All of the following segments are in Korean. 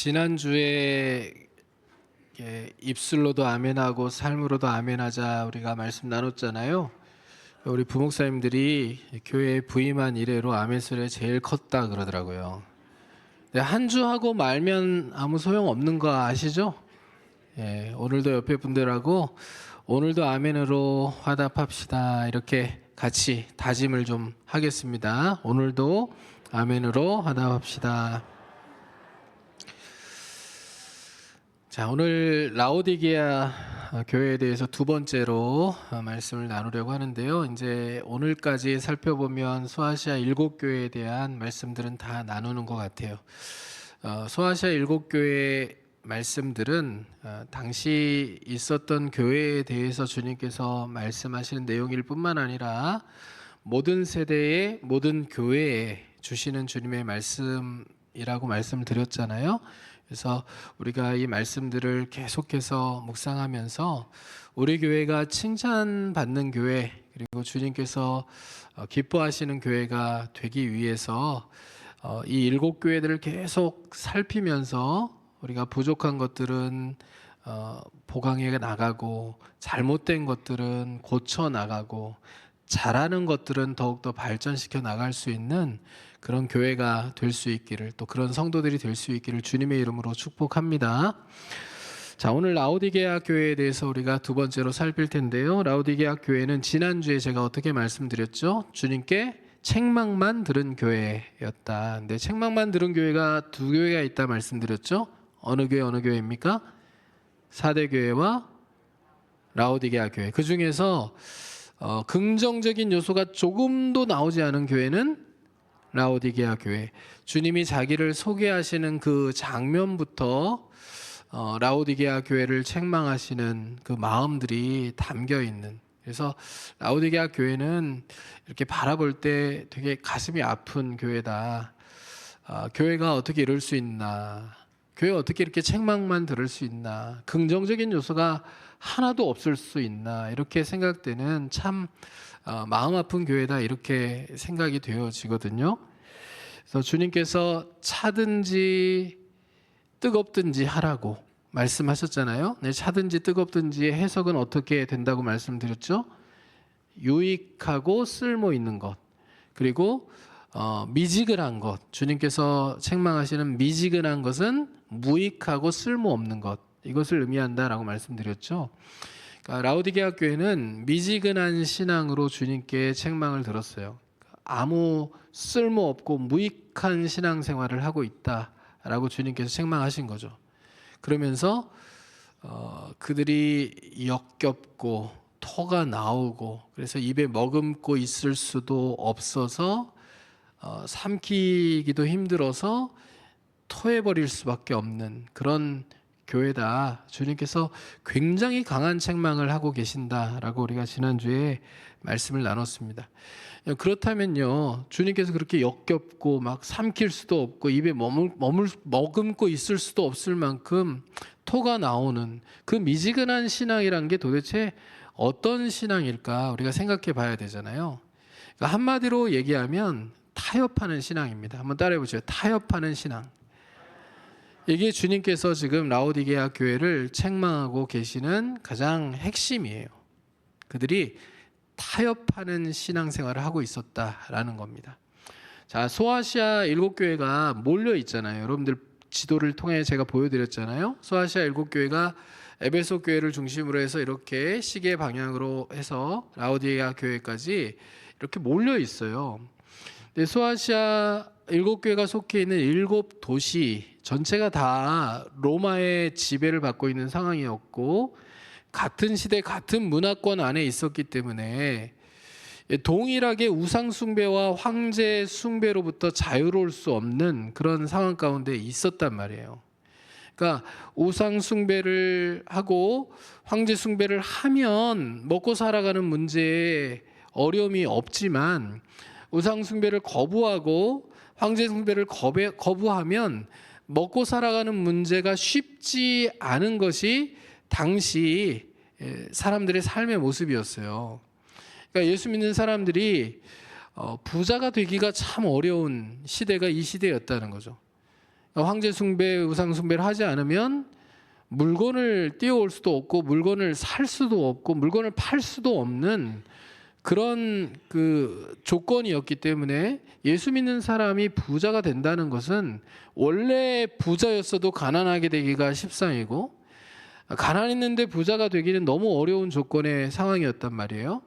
지난주에 입술로도 아멘하고 삶으로도 아멘하자 우리가 말씀 나눴잖아요. 우리 부목사님들이 교회에 부임한 이래로 아멘 소리가 제일 컸다 그러더라고요. 한 주 하고 말면 아무 소용 없는 거 아시죠? 오늘도 옆에 분들하고 오늘도 아멘으로 화답합시다 이렇게 같이 다짐을 좀 하겠습니다. 오늘도 아멘으로 화답합시다. 자, 오늘 라오디게아 교회에 대해서 두 번째로 말씀을 나누려고 하는데요. 이제 오늘까지 살펴보면 소아시아 7교회에 대한 말씀들은 다 나누는 것 같아요. 소아시아 7교회 말씀들은 당시 있었던 교회에 대해서 주님께서 말씀하시는 내용일 뿐만 아니라 모든 세대의 모든 교회에 주시는 주님의 말씀이라고 말씀을 드렸잖아요. 그래서 우리가 이 말씀들을 계속해서 묵상하면서 우리 교회가 칭찬받는 교회, 그리고 주님께서 기뻐하시는 교회가 되기 위해서 이 7교회들을 계속 살피면서 우리가 부족한 것들은 보강해 나가고, 잘못된 것들은 고쳐 나가고, 잘하는 것들은 더욱더 발전시켜 나갈 수 있는 그런 교회가 될 수 있기를, 또 그런 성도들이 될 수 있기를 주님의 이름으로 축복합니다. 자, 오늘 라오디게아 교회에 대해서 우리가 두 번째로 살필 텐데요. 라오디게아 교회는 지난주에 제가 어떻게 말씀드렸죠? 주님께 책망만 들은 교회였다. 근데 책망만 들은 교회가 두 교회가 있다 말씀드렸죠? 어느 교회입니까? 사대교회와 라오디게아 교회. 그 중에서 긍정적인 요소가 조금도 나오지 않은 교회는 라오디게아 교회. 주님이 자기를 소개하시는 그 장면부터 라오디게아 교회를 책망하시는 그 마음들이 담겨 있는, 그래서 라오디게아 교회는 이렇게 바라볼 때 되게 가슴이 아픈 교회다. 교회가 어떻게 이럴 수 있나, 교회 어떻게 이렇게 책망만 들을 수 있나, 긍정적인 요소가 하나도 없을 수 있나, 이렇게 생각되는 참 마음 아픈 교회다, 이렇게 생각이 되어지거든요. 그래서 주님께서 차든지 뜨겁든지 하라고 말씀하셨잖아요. 네, 차든지 뜨겁든지의 해석은 어떻게 된다고 말씀드렸죠? 유익하고 쓸모 있는 것, 그리고 미지근한 것. 주님께서 책망하시는 미지근한 것은 무익하고 쓸모 없는 것, 이것을 의미한다라고 말씀드렸죠. 그러니까 라오디게아 교회는 미지근한 신앙으로 주님께 책망을 들었어요. 아무 쓸모없고 무익한 신앙생활을 하고 있다라고 주님께서 책망하신 거죠. 그러면서 그들이 역겹고 토가 나오고, 그래서 입에 머금고 있을 수도 없어서 삼키기도 힘들어서 토해버릴 수밖에 없는 그런 교회다. 주님께서 굉장히 강한 책망을 하고 계신다라고 우리가 지난주에 말씀을 나눴습니다. 그렇다면요, 주님께서 그렇게 역겹고 막 삼킬 수도 없고 입에 머금고 있을 수도 없을 만큼 토가 나오는 그 미지근한 신앙이란 게 도대체 어떤 신앙일까 우리가 생각해 봐야 되잖아요. 그러니까 한마디로 얘기하면 타협하는 신앙입니다. 한번 따라해 보세요. 타협하는 신앙. 이게 주님께서 지금 라오디게아 교회를 책망하고 계시는 가장 핵심이에요. 그들이 타협하는 신앙생활을 하고 있었다라는 겁니다. 자, 소아시아 7교회가 몰려 있잖아요. 여러분들 지도를 통해 제가 보여드렸잖아요. 소아시아 7교회가 에베소 교회를 중심으로 해서 이렇게 시계 방향으로 해서 라오디게아 교회까지 이렇게 몰려 있어요. 근데 소아시아 7교회가 속해 있는 7도시 전체가 다 로마의 지배를 받고 있는 상황이었고, 같은 시대 같은 문화권 안에 있었기 때문에 동일하게 우상 숭배와 황제 숭배로부터 자유로울 수 없는 그런 상황 가운데 있었단 말이에요. 그러니까 우상 숭배를 하고 황제 숭배를 하면 먹고 살아가는 문제에 어려움이 없지만, 우상 숭배를 거부하고 황제 숭배를 거부하면 먹고 살아가는 문제가 쉽지 않은 것이 당시 사람들의 삶의 모습이었어요. 그러니까 예수 믿는 사람들이 부자가 되기가 참 어려운 시대가 이 시대였다는 거죠. 황제 숭배, 우상 숭배를 하지 않으면 물건을 띄워올 수도 없고 물건을 살 수도 없고 물건을 팔 수도 없는 그런 그 조건이었기 때문에 예수 믿는 사람이 부자가 된다는 것은 원래 부자였어도 가난하게 되기가 십상이고 가난 있는데 부자가 되기는 너무 어려운 조건의 상황이었단 말이에요.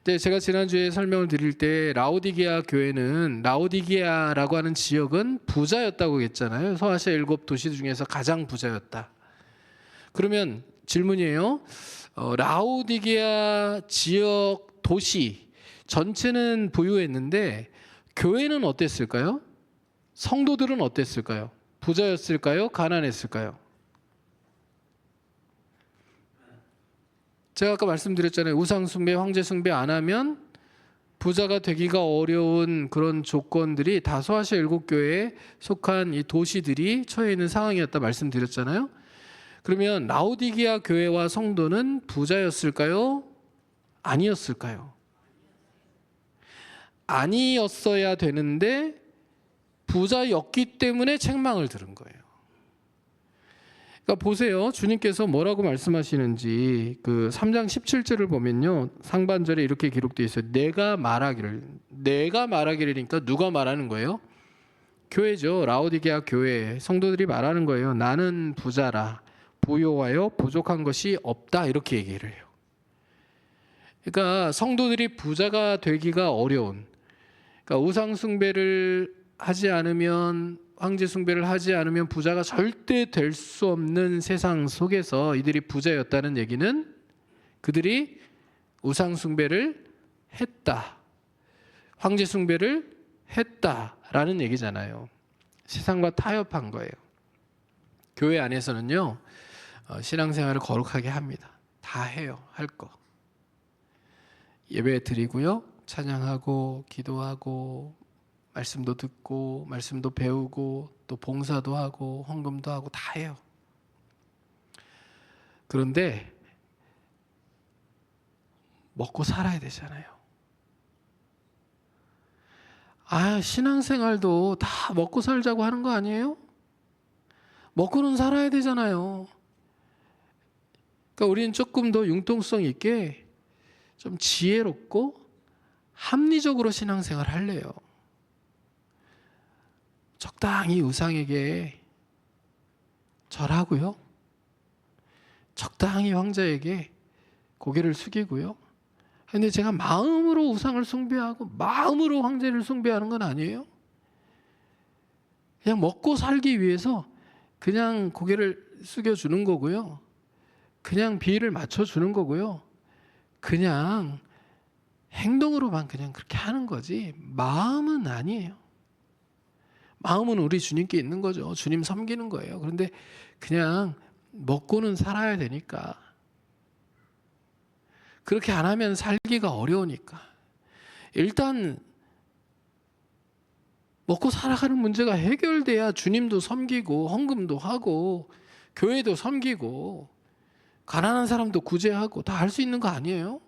근데 제가 지난주에 설명을 드릴 때 라오디게아 교회는 라오디게아라고 하는 지역은 부자였다고 했잖아요. 소아시아 7도시 중에서 가장 부자였다. 그러면 질문이에요. 라오디게아 지역 도시 전체는 부유했는데 교회는 어땠을까요? 성도들은 어땠을까요? 부자였을까요? 가난했을까요? 제가 아까 말씀드렸잖아요. 우상숭배, 황제숭배 안 하면 부자가 되기가 어려운 그런 조건들이 다 소아시아 7교회에 속한 이 도시들이 처해 있는 상황이었다 말씀드렸잖아요. 그러면 라오디게아 교회와 성도는 부자였을까요? 아니었을까요? 아니었어야 되는데 부자였기 때문에 책망을 들은 거예요. 그러니까 보세요. 주님께서 뭐라고 말씀하시는지 그 3장 17절을 보면요. 상반절에 이렇게 기록되어 있어요. 내가 말하기를니까 누가 말하는 거예요? 교회죠. 라오디게아 교회 성도들이 말하는 거예요. 나는 부자라 부요하여 부족한 것이 없다 이렇게 얘기를 해요. 그러니까 성도들이 부자가 되기가 어려운 그러니까 우상 숭배를 하지 않으면 황제 숭배를 하지 않으면 부자가 절대 될 수 없는 세상 속에서 이들이 부자였다는 얘기는 그들이 우상 숭배를 했다. 황제 숭배를 했다라는 얘기잖아요. 세상과 타협한 거예요. 교회 안에서는요. 신앙생활을 거룩하게 합니다. 다 해요. 할 거. 예배 드리고요. 찬양하고 기도하고 말씀도 듣고 말씀도 배우고 또 봉사도 하고 헌금도 하고 다 해요. 그런데 먹고 살아야 되잖아요. 신앙생활도 다 먹고 살자고 하는 거 아니에요? 먹고는 살아야 되잖아요. 그러니까 우리는 조금 더 융통성 있게 좀 지혜롭고 합리적으로 신앙생활 할래요. 적당히 우상에게 절하고요. 적당히 황제에게 고개를 숙이고요. 근데 제가 마음으로 우상을 숭배하고 마음으로 황제를 숭배하는 건 아니에요. 그냥 먹고 살기 위해서 그냥 고개를 숙여주는 거고요. 그냥 비위를 맞춰주는 거고요. 그냥 행동으로만 그냥 그렇게 하는 거지 마음은 아니에요. 마음은 우리 주님께 있는 거죠. 주님 섬기는 거예요. 그런데 그냥 먹고는 살아야 되니까 그렇게 안 하면 살기가 어려우니까 일단 먹고 살아가는 문제가 해결돼야 주님도 섬기고 헌금도 하고 교회도 섬기고 가난한 사람도 구제하고 다 할 수 있는 거 아니에요?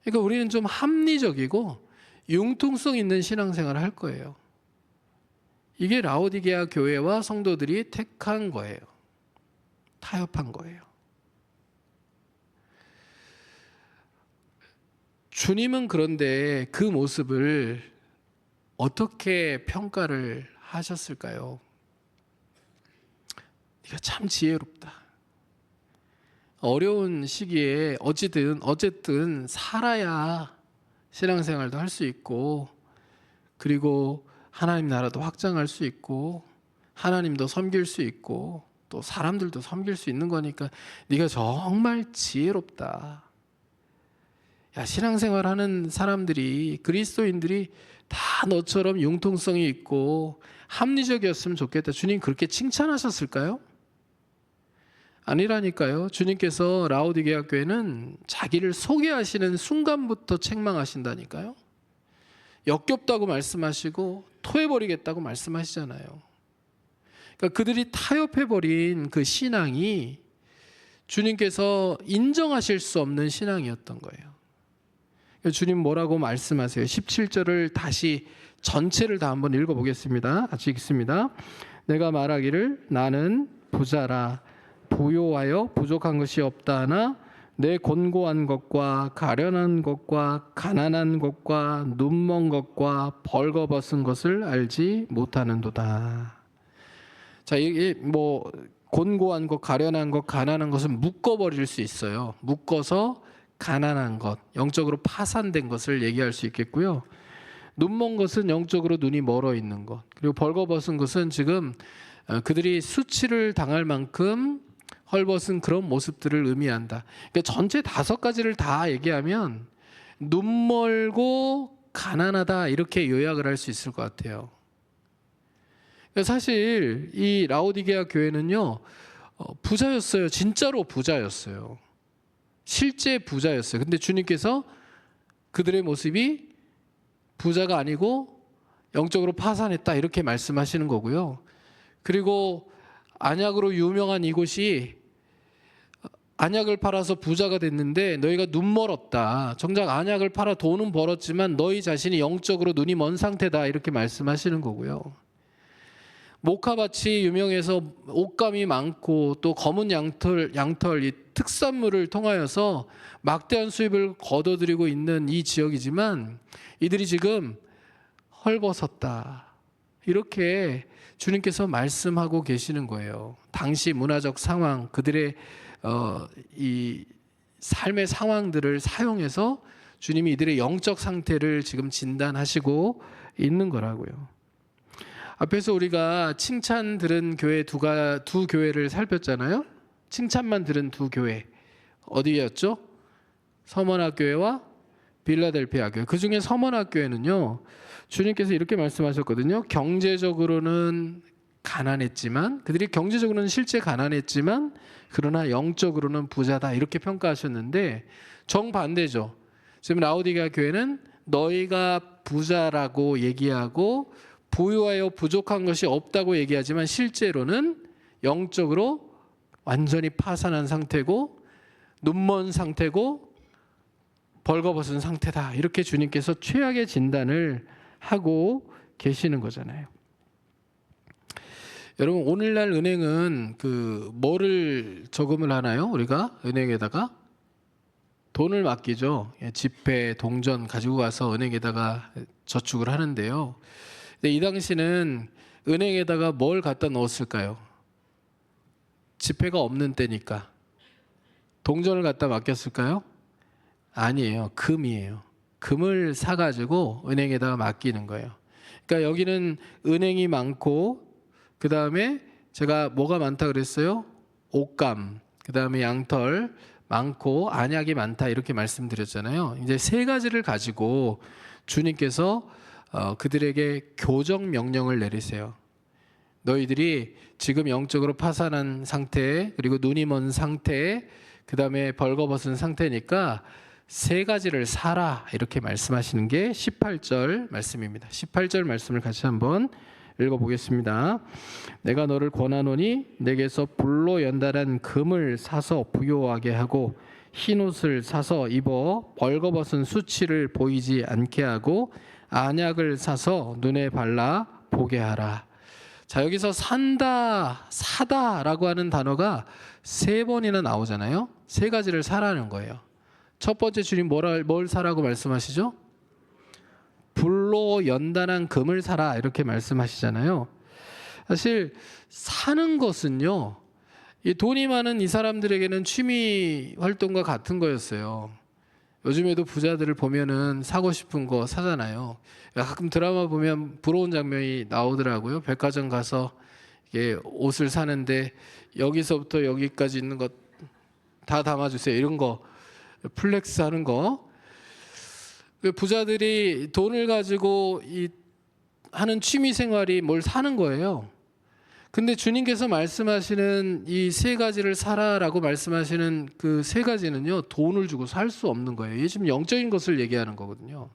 그러니까 우리는 좀 합리적이고 융통성 있는 신앙생활을 할 거예요. 이게 라오디게아 교회와 성도들이 택한 거예요. 타협한 거예요. 주님은 그런데 그 모습을 어떻게 평가를 하셨을까요? 이거 참 지혜롭다. 어려운 시기에 어쨌든 살아야 신앙생활도 할 수 있고 그리고 하나님 나라도 확장할 수 있고 하나님도 섬길 수 있고 또 사람들도 섬길 수 있는 거니까 네가 정말 지혜롭다. 야, 신앙생활하는 사람들이 그리스도인들이 다 너처럼 융통성이 있고 합리적이었으면 좋겠다. 주님 그렇게 칭찬하셨을까요? 아니라니까요. 주님께서 라오디게아 교회는 자기를 소개하시는 순간부터 책망하신다니까요. 역겹다고 말씀하시고 토해버리겠다고 말씀하시잖아요. 그러니까 그들이 타협해버린 그 신앙이 주님께서 인정하실 수 없는 신앙이었던 거예요. 주님 뭐라고 말씀하세요? 17절을 다시 전체를 다 한번 읽어보겠습니다. 같이 읽습니다. 내가 말하기를 나는 부자라 부요하여 부족한 것이 없다 하나 내 곤고한 것과 가련한 것과 가난한 것과 눈먼 것과 벌거벗은 것을 알지 못하는도다. 자, 이게 뭐 곤고한 것, 가련한 것, 가난한 것은 묶어버릴 수 있어요. 묶어서 가난한 것, 영적으로 파산된 것을 얘기할 수 있겠고요. 눈먼 것은 영적으로 눈이 멀어 있는 것, 그리고 벌거벗은 것은 지금 그들이 수치를 당할 만큼 헐벗은 그런 모습들을 의미한다. 그러니까 전체 5가지를 다 얘기하면 눈멀고 가난하다 이렇게 요약을 할 수 있을 것 같아요. 사실 이 라오디게아 교회는요 부자였어요. 진짜로 부자였어요. 실제 부자였어요. 근데 주님께서 그들의 모습이 부자가 아니고 영적으로 파산했다 이렇게 말씀하시는 거고요. 그리고 안약으로 유명한 이곳이 안약을 팔아서 부자가 됐는데 너희가 눈멀었다. 정작 안약을 팔아 돈은 벌었지만 너희 자신이 영적으로 눈이 먼 상태다 이렇게 말씀하시는 거고요. 모카밭이 유명해서 옷감이 많고 또 검은 양털 이 특산물을 통하여서 막대한 수입을 거둬들이고 있는 이 지역이지만 이들이 지금 헐벗었다 이렇게 주님께서 말씀하고 계시는 거예요. 당시 문화적 상황, 그들의 이 삶의 상황들을 사용해서 주님이 이들의 영적 상태를 지금 진단하시고 있는 거라고요. 앞에서 우리가 칭찬 들은 교회 두 교회를 살폈잖아요. 칭찬만 들은 두 교회 어디였죠? 서머나교회와 빌라델피아 교회. 그 중에 서머나교회는요 주님께서 이렇게 말씀하셨거든요. 경제적으로는 가난했지만 그들이 경제적으로는 실제 가난했지만 그러나 영적으로는 부자다 이렇게 평가하셨는데 정반대죠. 지금 라오디게아 교회는 너희가 부자라고 얘기하고 부유하여 부족한 것이 없다고 얘기하지만 실제로는 영적으로 완전히 파산한 상태고 눈먼 상태고 벌거벗은 상태다 이렇게 주님께서 최악의 진단을 하고 계시는 거잖아요. 여러분 오늘날 은행은 뭐를 저금을 하나요? 우리가 은행에다가 돈을 맡기죠. 지폐, 동전 가지고 가서 은행에다가 저축을 하는데요. 근데 이 당시는 은행에다가 뭘 갖다 넣었을까요? 지폐가 없는 때니까. 동전을 갖다 맡겼을까요? 아니에요. 금이에요. 금을 사가지고 은행에다가 맡기는 거예요. 그러니까 여기는 은행이 많고 그 다음에 제가 뭐가 많다 그랬어요? 옷감, 그 다음에 양털 많고 안약이 많다 이렇게 말씀드렸잖아요. 이제 3가지를 가지고 주님께서 그들에게 교정 명령을 내리세요. 너희들이 지금 영적으로 파산한 상태 그리고 눈이 먼 상태 그 다음에 벌거벗은 상태니까 3가지를 사라 이렇게 말씀하시는 게 18절 말씀입니다. 18절 말씀을 같이 한번 읽어보겠습니다. 내가 너를 권하노니 내게서 불로 연달한 금을 사서 부요하게 하고 흰옷을 사서 입어 벌거벗은 수치를 보이지 않게 하고 안약을 사서 눈에 발라 보게 하라. 자, 여기서 산다, 사다라고 하는 단어가 3번이나 나오잖아요. 3가지를 사라는 거예요. 첫 번째 주님 뭘 사라고 말씀하시죠? 불로 연단한 금을 사라 이렇게 말씀하시잖아요. 사실 사는 것은요, 이 돈이 많은 이 사람들에게는 취미 활동과 같은 거였어요. 요즘에도 부자들을 보면은 사고 싶은 거 사잖아요. 가끔 드라마 보면 부러운 장면이 나오더라고요. 백화점 가서 이게 옷을 사는데 여기서부터 여기까지 있는 것 다 담아주세요. 이런 거 플렉스 하는 거. 부자들이 돈을 가지고 하는 취미 생활이 뭘 사는 거예요. 근데 주님께서 말씀하시는 이 3가지를 사라라고 말씀하시는 그 3가지는요, 돈을 주고 살 수 없는 거예요. 이게 지금 영적인 것을 얘기하는 거거든요.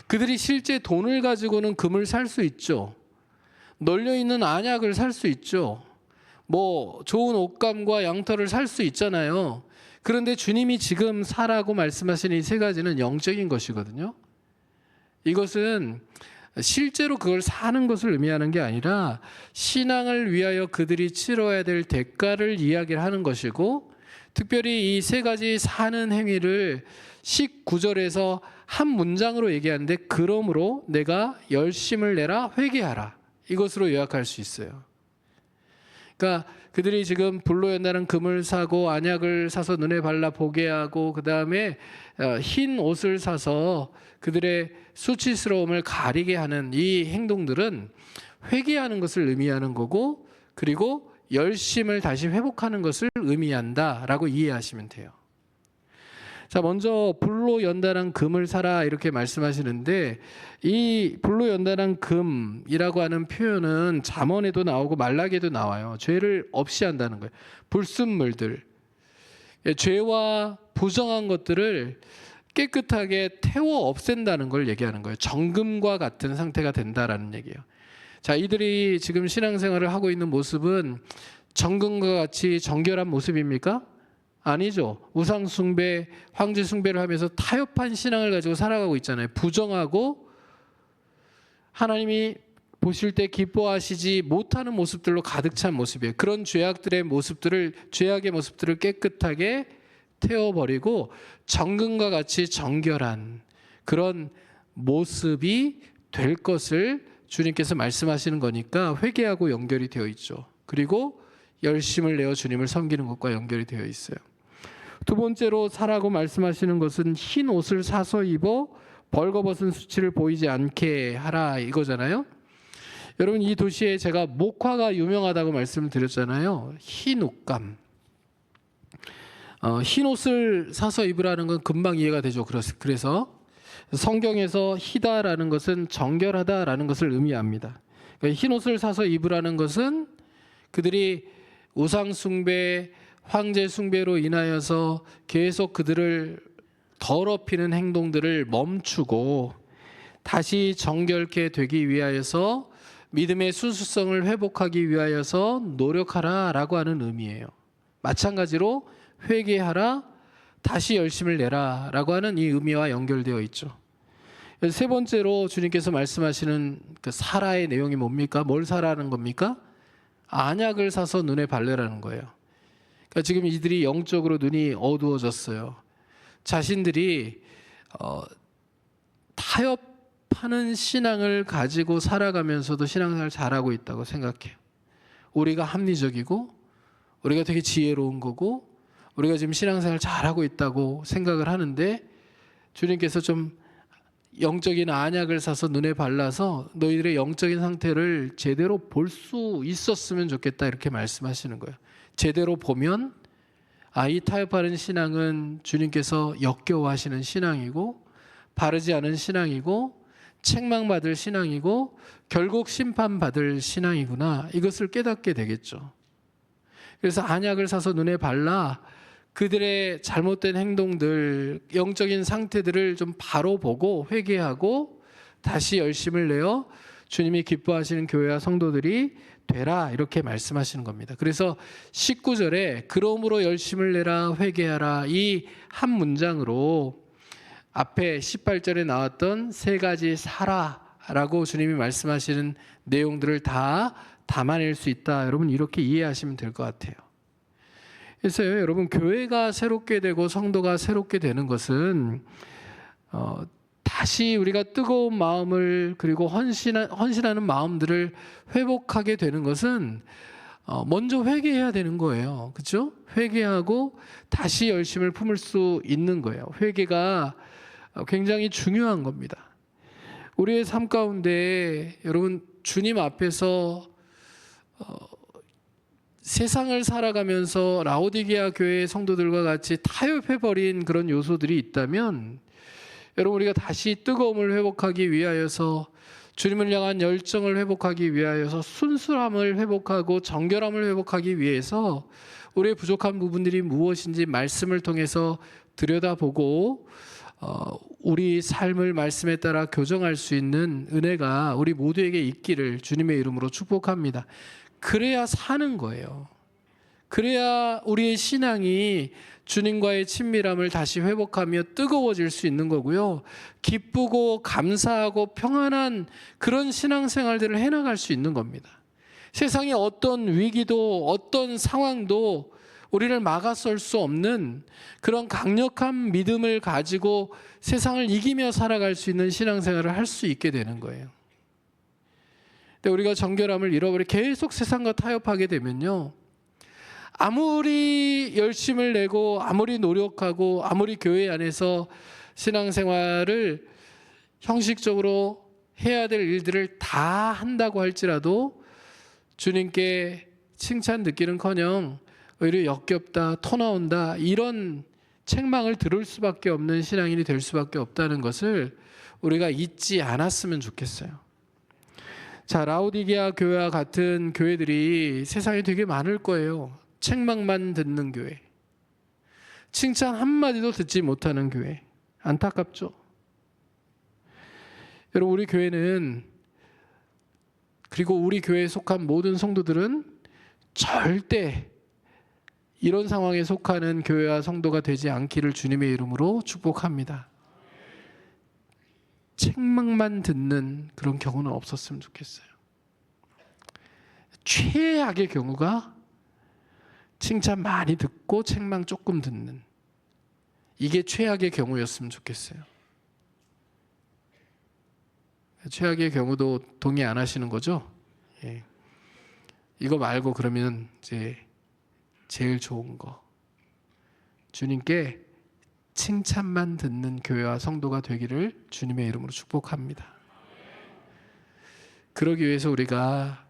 그들이 실제 돈을 가지고는 금을 살 수 있죠. 널려 있는 안약을 살 수 있죠. 뭐 좋은 옷감과 양털을 살 수 있잖아요. 그런데 주님이 지금 사라고 말씀하시는 이 3가지는 영적인 것이거든요. 이것은 실제로 그걸 사는 것을 의미하는 게 아니라 신앙을 위하여 그들이 치러야 될 대가를 이야기를 하는 것이고, 특별히 이 세 가지 사는 행위를 19절에서 한 문장으로 얘기하는데, 그러므로 내가 열심을 내라 회개하라, 이것으로 요약할 수 있어요. 그러니까 그들이 지금 불로 연다는 금을 사고 안약을 사서 눈에 발라 보게 하고, 그 다음에 흰 옷을 사서 그들의 수치스러움을 가리게 하는 이 행동들은 회개하는 것을 의미하는 거고, 그리고 열심을 다시 회복하는 것을 의미한다라고 이해하시면 돼요. 자, 먼저 불로 연단한 금을 사라 이렇게 말씀하시는데, 이 불로 연단한 금이라고 하는 표현은 잠언에도 나오고 말라기에도 나와요. 죄를 없이 한다는 거예요. 불순물들, 죄와 부정한 것들을 깨끗하게 태워 없앤다는 걸 얘기하는 거예요. 정금과 같은 상태가 된다라는 얘기예요. 자, 이들이 지금 신앙생활을 하고 있는 모습은 정금과 같이 정결한 모습입니까? 아니죠. 우상 숭배, 황제 숭배를 하면서 타협한 신앙을 가지고 살아가고 있잖아요. 부정하고 하나님이 보실 때 기뻐하시지 못하는 모습들로 가득 찬 모습이에요. 그런 죄악의 모습들을 깨끗하게 태워버리고 정금과 같이 정결한 그런 모습이 될 것을 주님께서 말씀하시는 거니까 회개하고 연결이 되어 있죠. 그리고 열심을 내어 주님을 섬기는 것과 연결이 되어 있어요. 두 번째로 사라고 말씀하시는 것은 흰 옷을 사서 입어 벌거벗은 수치를 보이지 않게 하라, 이거잖아요. 여러분, 이 도시에 제가 목화가 유명하다고 말씀을 드렸잖아요. 흰 옷감. 흰 옷을 사서 입으라는 건 금방 이해가 되죠. 그래서 성경에서 희다라는 것은 정결하다라는 것을 의미합니다. 그러니까 흰 옷을 사서 입으라는 것은 그들이 우상 숭배, 황제 숭배로 인하여서 계속 그들을 더럽히는 행동들을 멈추고 다시 정결케 되기 위하여서 믿음의 순수성을 회복하기 위하여서 노력하라라고 하는 의미예요. 마찬가지로 회개하라, 다시 열심을 내라라고 하는 이 의미와 연결되어 있죠. 세 번째로 주님께서 말씀하시는 그 사라의 내용이 뭡니까? 뭘 사라는 겁니까? 안약을 사서 눈에 바르라는 거예요. 그러니까 지금 이들이 영적으로 눈이 어두워졌어요. 자신들이 타협하는 신앙을 가지고 살아가면서도 신앙생활을 잘하고 있다고 생각해요. 우리가 합리적이고 우리가 되게 지혜로운 거고 우리가 지금 신앙생활을 잘하고 있다고 생각을 하는데, 주님께서 좀 영적인 안약을 사서 눈에 발라서 너희들의 영적인 상태를 제대로 볼 수 있었으면 좋겠다, 이렇게 말씀하시는 거예요. 제대로 보면 이 타협하는 신앙은 주님께서 역겨워하시는 신앙이고 바르지 않은 신앙이고 책망받을 신앙이고 결국 심판받을 신앙이구나, 이것을 깨닫게 되겠죠. 그래서 안약을 사서 눈에 발라 그들의 잘못된 행동들, 영적인 상태들을 좀 바로 보고 회개하고 다시 열심을 내어 주님이 기뻐하시는 교회와 성도들이 되라, 이렇게 말씀하시는 겁니다. 그래서 19절에 그러므로 열심을 내라 회개하라, 이 한 문장으로 앞에 18절에 나왔던 세 가지 사라라고 주님이 말씀하시는 내용들을 다 담아낼 수 있다. 여러분, 이렇게 이해하시면 될 것 같아요. 그래서요, 여러분, 교회가 새롭게 되고 성도가 새롭게 되는 것은 다시 우리가 뜨거운 마음을 그리고 헌신하는 마음들을 회복하게 되는 것은 먼저 회개해야 되는 거예요. 그렇죠? 회개하고 다시 열심을 품을 수 있는 거예요. 회개가 굉장히 중요한 겁니다. 우리의 삶 가운데 여러분, 주님 앞에서 세상을 살아가면서 라오디게아 교회의 성도들과 같이 타협해버린 그런 요소들이 있다면, 여러분, 우리가 다시 뜨거움을 회복하기 위하여서 주님을 향한 열정을 회복하기 위하여서 순수함을 회복하고 정결함을 회복하기 위해서 우리의 부족한 부분들이 무엇인지 말씀을 통해서 들여다보고 우리 삶을 말씀에 따라 교정할 수 있는 은혜가 우리 모두에게 있기를 주님의 이름으로 축복합니다. 그래야 사는 거예요. 그래야 우리의 신앙이 주님과의 친밀함을 다시 회복하며 뜨거워질 수 있는 거고요. 기쁘고 감사하고 평안한 그런 신앙생활들을 해나갈 수 있는 겁니다. 세상의 어떤 위기도 어떤 상황도 우리를 막아설 수 없는 그런 강력한 믿음을 가지고 세상을 이기며 살아갈 수 있는 신앙생활을 할 수 있게 되는 거예요. 근데 우리가 정결함을 잃어버려 계속 세상과 타협하게 되면요, 아무리 열심을 내고 아무리 노력하고 아무리 교회 안에서 신앙생활을 형식적으로 해야 될 일들을 다 한다고 할지라도 주님께 칭찬 듣기는커녕 오히려 역겹다, 토 나온다, 이런 책망을 들을 수밖에 없는 신앙인이 될 수밖에 없다는 것을 우리가 잊지 않았으면 좋겠어요. 자, 라오디게아 교회와 같은 교회들이 세상에 되게 많을 거예요. 책망만 듣는 교회, 칭찬 한마디도 듣지 못하는 교회. 안타깝죠. 여러분, 우리 교회는, 그리고 우리 교회에 속한 모든 성도들은 절대 이런 상황에 속하는 교회와 성도가 되지 않기를 주님의 이름으로 축복합니다. 책망만 듣는 그런 경우는 없었으면 좋겠어요. 최악의 경우가 칭찬 많이 듣고 책망 조금 듣는, 이게 최악의 경우였으면 좋겠어요. 최악의 경우도 동의 안 하시는 거죠? 예. 이거 말고 그러면 이제 제일 좋은 거, 주님께 칭찬만 듣는 교회와 성도가 되기를 주님의 이름으로 축복합니다. 그러기 위해서 우리가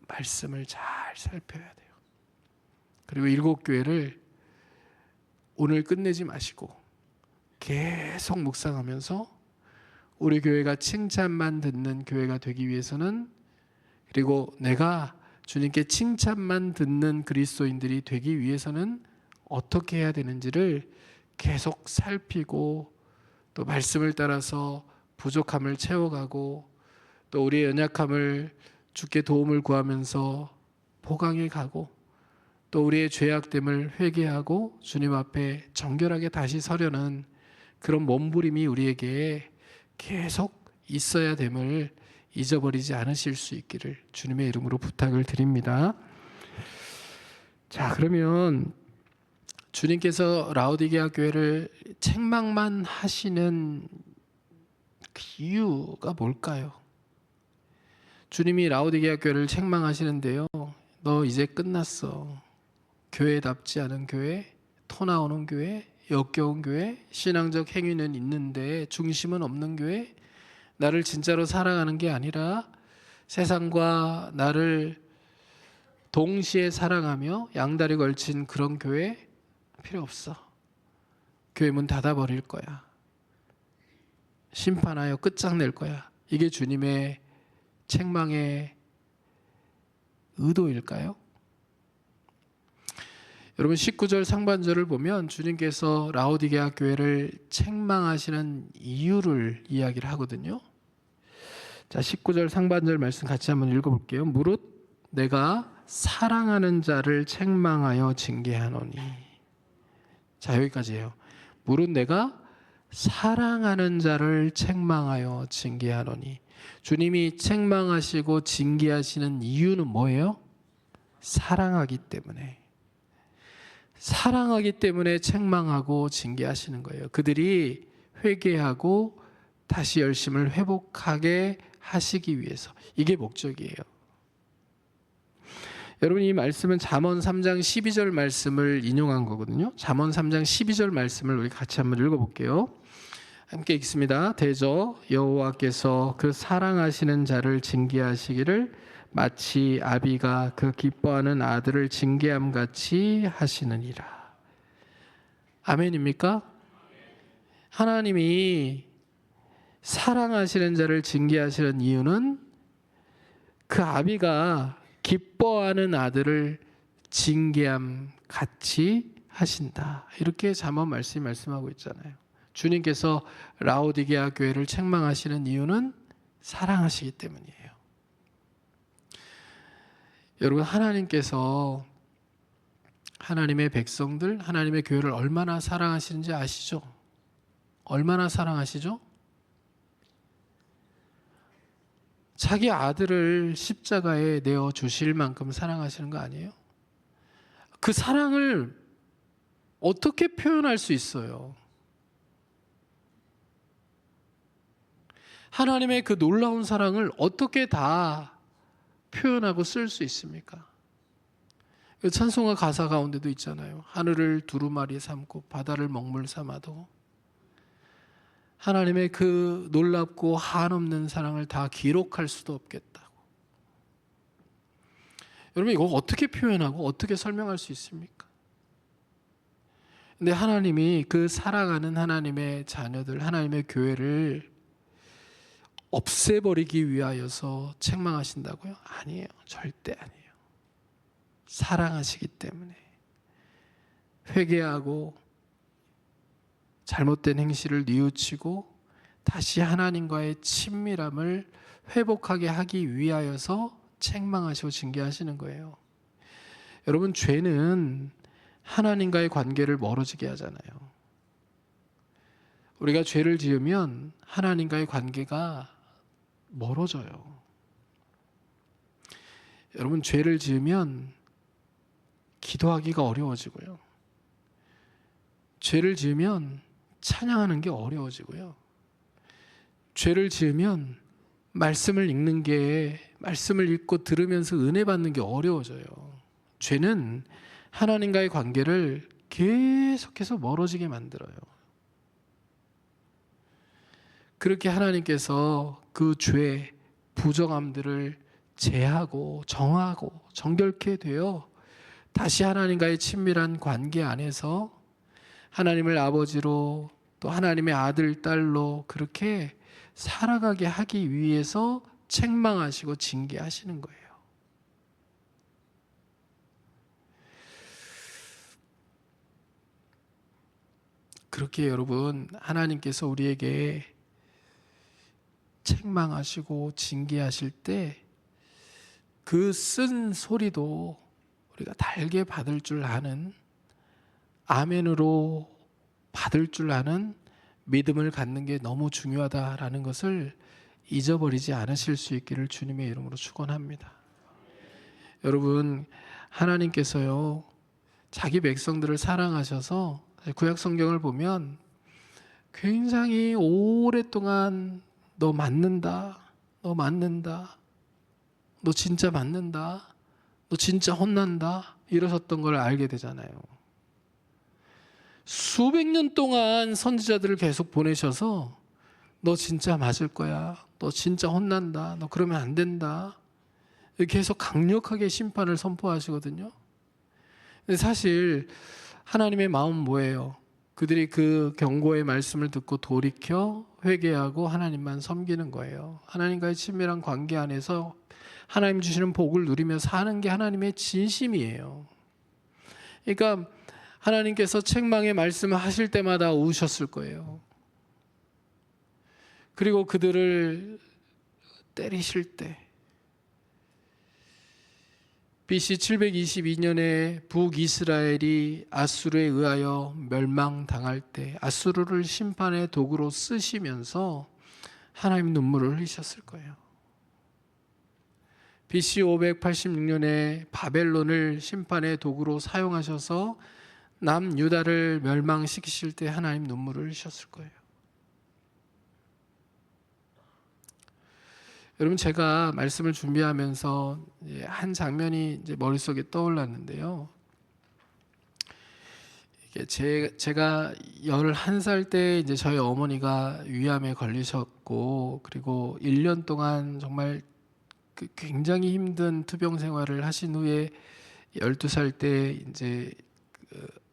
말씀을 잘 살펴야 돼요. 그리고 7교회를 오늘 끝내지 마시고 계속 묵상하면서 우리 교회가 칭찬만 듣는 교회가 되기 위해서는, 그리고 내가 주님께 칭찬만 듣는 그리스도인들이 되기 위해서는 어떻게 해야 되는지를 계속 살피고, 또 말씀을 따라서 부족함을 채워가고, 또 우리의 연약함을 주께 도움을 구하면서 보강해 가고, 또 우리의 죄악됨을 회개하고 주님 앞에 정결하게 다시 서려는 그런 몸부림이 우리에게 계속 있어야 됨을 잊어버리지 않으실 수 있기를 주님의 이름으로 부탁을 드립니다. 자, 그러면 주님께서 라오디게아 교회를 책망만 하시는 그 이유가 뭘까요? 주님이 라오디게아 교회를 책망하시는데요, 너 이제 끝났어. 교회답지 않은 교회, 토 나오는 교회, 역겨운 교회, 신앙적 행위는 있는데 중심은 없는 교회, 나를 진짜로 사랑하는 게 아니라 세상과 나를 동시에 사랑하며 양다리 걸친 그런 교회 필요 없어. 교회 문 닫아버릴 거야. 심판하여 끝장낼 거야. 이게 주님의 책망의 의도일까요? 여러분, 19절 상반절을 보면 주님께서 라오디게아 교회를 책망하시는 이유를 이야기를 하거든요. 자, 19절 상반절 말씀 같이 한번 읽어볼게요. 무릇 내가 사랑하는 자를 책망하여 징계하노니. 자, 여기까지예요. 무릇 내가 사랑하는 자를 책망하여 징계하노니. 주님이 책망하시고 징계하시는 이유는 뭐예요? 사랑하기 때문에. 사랑하기 때문에 책망하고 징계하시는 거예요. 그들이 회개하고 다시 열심을 회복하게 하시기 위해서. 이게 목적이에요. 여러분, 이 말씀은 잠언 3장 12절 말씀을 인용한 거거든요. 잠언 3장 12절 말씀을 우리 같이 한번 읽어볼게요. 함께 읽습니다. 대저 여호와께서 그 사랑하시는 자를 징계하시기를 마치 아비가 그 기뻐하는 아들을 징계함 같이 하시느니라. 아멘입니까? 하나님이 사랑하시는 자를 징계하시는 이유는 그 아비가 기뻐하는 아들을 징계함 같이 하신다. 이렇게 잠언 말씀이 말씀하고 있잖아요. 주님께서 라오디게아 교회를 책망하시는 이유는 사랑하시기 때문이에요. 여러분, 하나님께서 하나님의 백성들, 하나님의 교회를 얼마나 사랑하시는지 아시죠? 얼마나 사랑하시죠? 자기 아들을 십자가에 내어 주실 만큼 사랑하시는 거 아니에요? 그 사랑을 어떻게 표현할 수 있어요? 하나님의 그 놀라운 사랑을 어떻게 다 표현하고 쓸 수 있습니까? 찬송가 가사 가운데도 있잖아요. 하늘을 두루마리 삼고 바다를 먹물 삼아도 하나님의 그 놀랍고 한없는 사랑을 다 기록할 수도 없겠다고. 여러분, 이거 어떻게 표현하고 어떻게 설명할 수 있습니까? 근데 하나님이 그 사랑하는 하나님의 자녀들, 하나님의 교회를 없애버리기 위하여서 책망하신다고요? 아니에요. 절대 아니에요. 사랑하시기 때문에 회개하고 잘못된 행실을 뉘우치고 다시 하나님과의 친밀함을 회복하게 하기 위하여서 책망하시고 징계하시는 거예요. 여러분, 죄는 하나님과의 관계를 멀어지게 하잖아요. 우리가 죄를 지으면 하나님과의 관계가 멀어져요. 여러분, 죄를 지으면 기도하기가 어려워지고요. 죄를 지으면 찬양하는 게 어려워지고요. 죄를 지으면 말씀을 읽는 게, 말씀을 읽고 들으면서 은혜 받는 게 어려워져요. 죄는 하나님과의 관계를 계속해서 멀어지게 만들어요. 그렇게 하나님께서 그 죄, 부정함들을 제하고 정하고 정결케 되어 다시 하나님과의 친밀한 관계 안에서 하나님을 아버지로 또 하나님의 아들, 딸로 그렇게 살아가게 하기 위해서 책망하시고 징계하시는 거예요. 그렇게 여러분, 하나님께서 우리에게 책망하시고 징계하실 때 그 쓴 소리도 우리가 달게 받을 줄 아는, 아멘으로 받을 줄 아는 믿음을 갖는 게 너무 중요하다라는 것을 잊어버리지 않으실 수 있기를 주님의 이름으로 축원합니다. 여러분, 하나님께서요, 자기 백성들을 사랑하셔서 구약 성경을 보면 굉장히 오랫동안 너 맞는다, 너 맞는다, 너 진짜 맞는다, 너 진짜 혼난다 이러셨던 걸 알게 되잖아요. 수백 년 동안 선지자들을 계속 보내셔서 너 진짜 맞을 거야, 너 진짜 혼난다, 너 그러면 안 된다, 계속 강력하게 심판을 선포하시거든요. 근데 사실 하나님의 마음은 뭐예요? 그들이 그 경고의 말씀을 듣고 돌이켜 회개하고 하나님만 섬기는 거예요. 하나님과의 친밀한 관계 안에서 하나님 주시는 복을 누리며 사는 게 하나님의 진심이에요. 그러니까 하나님께서 책망의 말씀을 하실 때마다 우셨을 거예요. 그리고 그들을 때리실 때 BC 722년에 북이스라엘이 아수르에 의하여 멸망당할 때 아수르를 심판의 도구로 쓰시면서 하나님 눈물을 흘리셨을 거예요. BC 586년에 바벨론을 심판의 도구로 사용하셔서 남유다를 멸망시키실 때 하나님 눈물을 흘리셨을 거예요. 여러분, 제가 말씀을 준비하면서 한 장면이 이제 머릿속에 떠올랐는데요. 제가 11살 때 이제 저희 어머니가 위암에 걸리셨고, 그리고 1년 동안 정말 굉장히 힘든 투병 생활을 하신 후에 12살 때 이제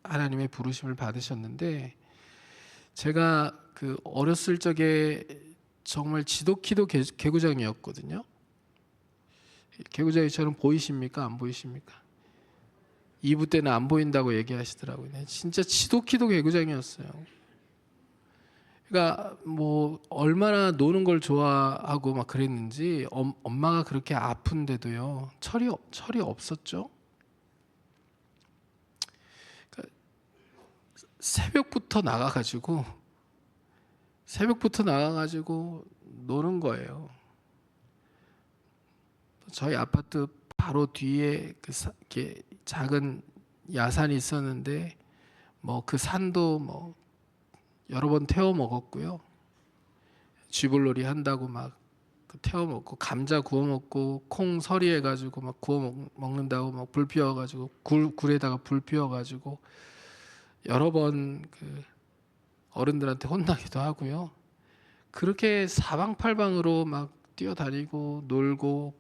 하나님의 부르심을 받으셨는데, 제가 그 어렸을 적에 정말 지독히도 개구장이었거든요. 개구장이처럼 보이십니까? 안 보이십니까? 2부 때는 안 보인다고 얘기하시더라고요. 진짜 지독히도 개구장이었어요. 그러니까 뭐 얼마나 노는 걸 좋아하고 막 그랬는지 엄마가 그렇게 아픈데도요 철이 없었죠. 그러니까 새벽부터 나가가지고 노는 거예요. 저희 아파트 바로 뒤에 이렇게 작은 야산이 있었는데 뭐 그 산도 뭐 여러 번 태워 먹었고요. 쥐불놀이 한다고 막 태워 먹고 감자 구워 먹고 콩 서리해 가지고 막 구워 먹는다고 막 불 피워 가지고 굴에다가 불 피워 가지고 여러 번 그 어른들한테 혼나기도 하고요. 그렇게 사방팔방으로 막 뛰어다니고 놀고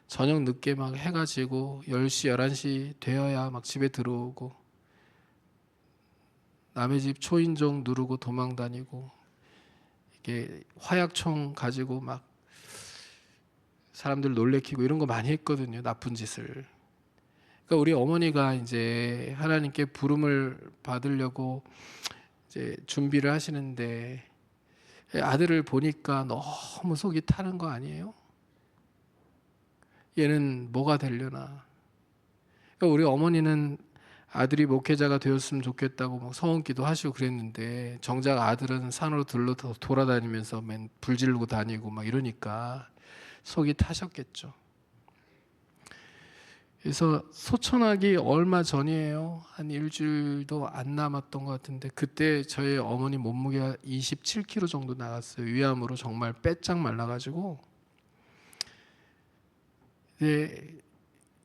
저녁 늦게 막 해가 지고 10시 11시 되어야 막 집에 들어오고 남의 집 초인종 누르고 도망 다니고 이게 화약총 가지고 막 사람들 놀래키고 이런 거 많이 했거든요. 나쁜 짓을. 그러니까 우리 어머니가 이제 하나님께 부름을 받으려고 이제 준비를 하시는데 아들을 보니까 너무 속이 타는 거 아니에요? 얘는 뭐가 되려나? 그러니까 우리 어머니는 아들이 목회자가 되었으면 좋겠다고 막 소원기도 하시고 그랬는데 정작 아들은 산으로 돌아다니면서 맨 불 지르고 다니고 막 이러니까 속이 타셨겠죠. 그래서 소천하기 얼마 전이에요. 한 일주일도 안 남았던 것 같은데 그때 저희 어머니 몸무게가 27kg 정도 나갔어요. 위암으로 정말 빼짝 말라가지고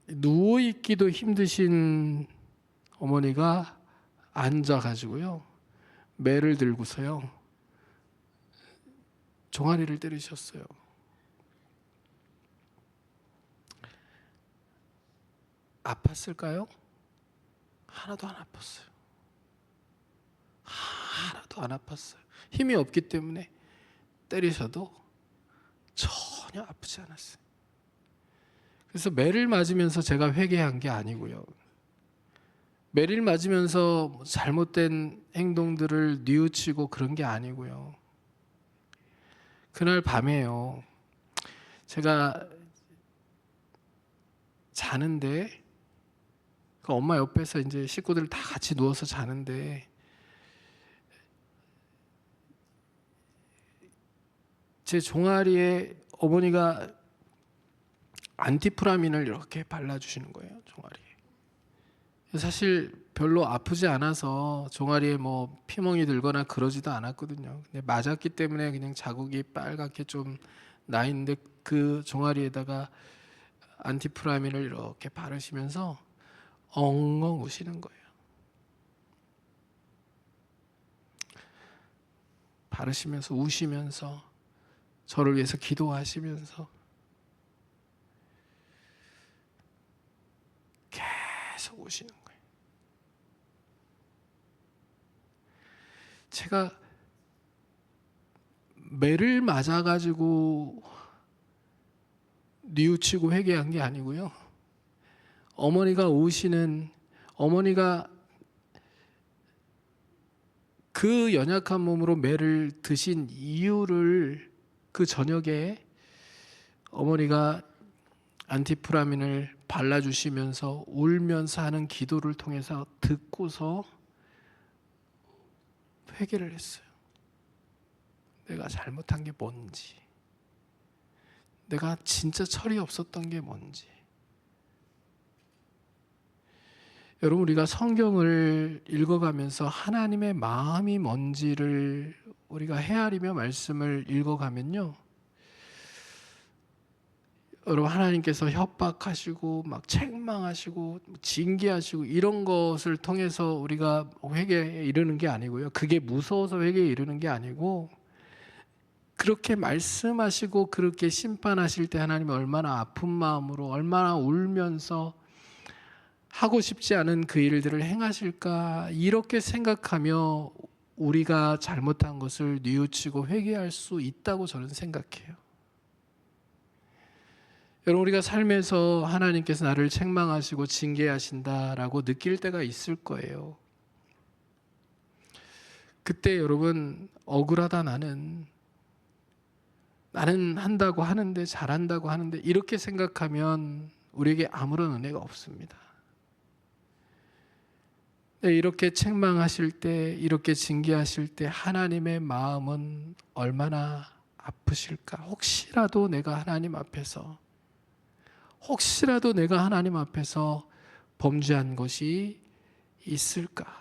누워 있기도 힘드신 어머니가 앉아가지고요 매를 들고서요 종아리를 때리셨어요. 아팠을까요? 하나도 안 아팠어요. 하나도 안 아팠어요. 힘이 없기 때문에 때리셔도 전혀 아프지 않았어요. 그래서 매를 맞으면서 제가 회개한 게 아니고요. 매를 맞으면서 잘못된 행동들을 뉘우치고 그런 게 아니고요. 그날 밤에요. 제가 자는데 그 엄마 옆에서 이제 식구들 다 같이 누워서 자는데 제 종아리에 어머니가 안티프라민을 이렇게 발라주시는 거예요. 종아리에. 사실 별로 아프지 않아서 종아리에 뭐 피멍이 들거나 그러지도 않았거든요. 근데 맞았기 때문에 그냥 자국이 빨갛게 좀 나 있는데 그 종아리에다가 안티프라민을 이렇게 바르시면서 엉엉 우시는 거예요. 바르시면서 우시면서 저를 위해서 기도하시면서 계속 우시는 거예요. 제가 매를 맞아가지고 뉘우치고 회개한 게 아니고요. 어머니가 그 연약한 몸으로 매를 드신 이유를 그 저녁에 어머니가 안티프라민을 발라주시면서 울면서 하는 기도를 통해서 듣고서 회개를 했어요. 내가 잘못한 게 뭔지, 내가 진짜 철이 없었던 게 뭔지. 여러분, 우리가 성경을 읽어가면서 하나님의 마음이 뭔지를 우리가 헤아리며 말씀을 읽어가면요, 여러분, 하나님께서 협박하시고 막 책망하시고 징계하시고 이런 것을 통해서 우리가 회개에 이르는 게 아니고요, 그게 무서워서 회개에 이르는 게 아니고, 그렇게 말씀하시고 그렇게 심판하실 때 하나님이 얼마나 아픈 마음으로 얼마나 울면서 하고 싶지 않은 그 일들을 행하실까, 이렇게 생각하며 우리가 잘못한 것을 뉘우치고 회개할 수 있다고 저는 생각해요. 여러분, 우리가 삶에서 하나님께서 나를 책망하시고 징계하신다라고 느낄 때가 있을 거예요. 그때 여러분 억울하다 나는 한다고 하는데 잘한다고 하는데 이렇게 생각하면 우리에게 아무런 은혜가 없습니다. 네, 이렇게 책망하실 때 이렇게 징계하실 때 하나님의 마음은 얼마나 아프실까? 혹시라도 내가 하나님 앞에서 범죄한 것이 있을까?